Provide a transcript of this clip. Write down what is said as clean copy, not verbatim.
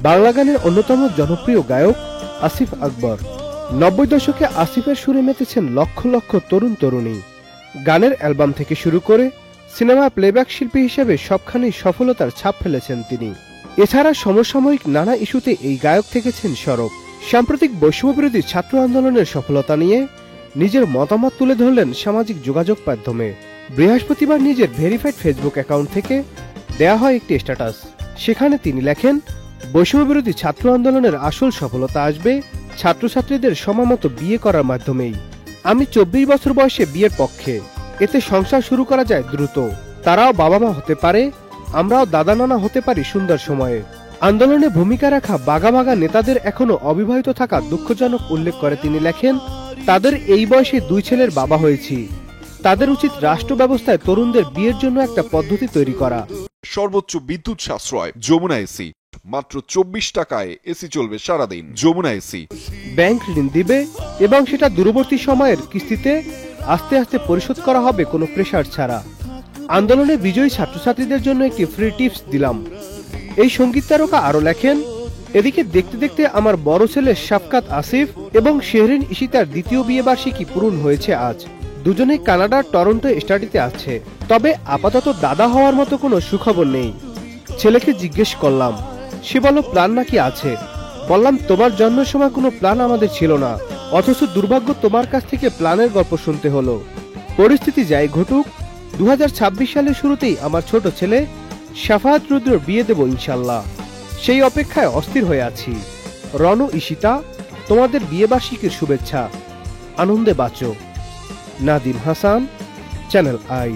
বাংলা গানের অন্যতম জনপ্রিয় গায়ক আসিফ আকবর। 90 দশকে আসিফের সুরে মেতেছেন লক্ষ লক্ষ তরুণ তরুণী। গানের অ্যালবাম থেকে শুরু করে সিনেমা প্লেব্যাক শিল্পী হিসেবে সবখানেই সফলতার ছাপ ফেলেছেন তিনি। এছাড়া সমসাময়িক নানা ইস্যুতে এই গায়ক থেকেছেন সরব। সাম্প্রতিক বৈষম্যবিরোধী ছাত্র আন্দোলনের সফলতা নিয়ে নিজের মতামত তুলে ধরলেন সামাজিক যোগাযোগ মাধ্যমে। বৃহস্পতিবার নিজের ভেরিফাইড ফেসবুক অ্যাকাউন্ট থেকে দেয়া হয় একটি স্ট্যাটাস। সেখানে তিনি লেখেন, বৈষম্যবিরোধী ছাত্র আন্দোলনের আসল সফলতা আসবে ছাত্রছাত্রীদের সময়মতো বিয়ে করার মাধ্যমেই। আমি 24 বছর বয়সে বিয়ের পক্ষে। এতে সংসার শুরু করা যায় দ্রুত। তারাও বাবা মা হতে পারে, আমরাও দাদা নানা হতে পারি সুন্দর সময়ে। আন্দোলনে ভূমিকা রাখা বাঘা বাঘা নেতাদের এখনো অবিবাহিত থাকা দুঃখজনক উল্লেখ করে তিনি লেখেন, তাদের এই বয়সে 2 ছেলের বাবা হয়েছি। তাদের উচিত রাষ্ট্র ব্যবস্থায় তরুণদের বিয়ের জন্য একটা পদ্ধতি তৈরি করা। সর্বোচ্চ বিদ্যুৎ সাশ্রয় যমুনা এসি, মাত্র 24 টাকায় এসি চলবে সারাদিন। যমুনা এসি। ব্যাংক ঋণ দিবে এবং সেটা দূরবর্তী সময়ের কিস্তিতে আস্তে আস্তে পরিশোধ করা হবে কোনো প্রেসার ছাড়া। আন্দোলনে বিজয়ী ছাত্রছাত্রীদের জন্য একটি ফ্রি টিপস দিলাম। এই সঙ্গীত তারকা আরো লেখেন, এদিকে দেখতে দেখতে আমার বড় ছেলে শাফকাত আসিফ এবং শেহরিন ইশিতার দ্বিতীয় বিয়ে বার্ষিকী পূরণ হয়েছে আজ। দুজনেই কানাডার টরন্টো স্টাডিতে আছে। তবে আপাতত দাদা হওয়ার মতো কোনো সুখবর নেই। ছেলেকে জিজ্ঞেস করলাম, সে বলল প্ল্যান নাকি আছে। বললাম, তোমার জন্মের সময় কোনো প্ল্যান আমাদের ছিল না, অথচ দুর্ভাগ্য তোমার কাছ থেকে প্ল্যানের গল্প শুনতে হলো। পরিস্থিতি যাই ঘটুক, 2026 সালের শুরুতেই আমার ছোট ছেলে শাফাত রুদ্রর বিয়ে দেব ইনশাল্লাহ। সেই অপেক্ষায় অস্থির হয়ে আছি। রণ ইশিতা, তোমাদের বিয়ে বার্ষিকীর শুভেচ্ছা। আনন্দে বাঁচো। Nadim Hasan, channel I.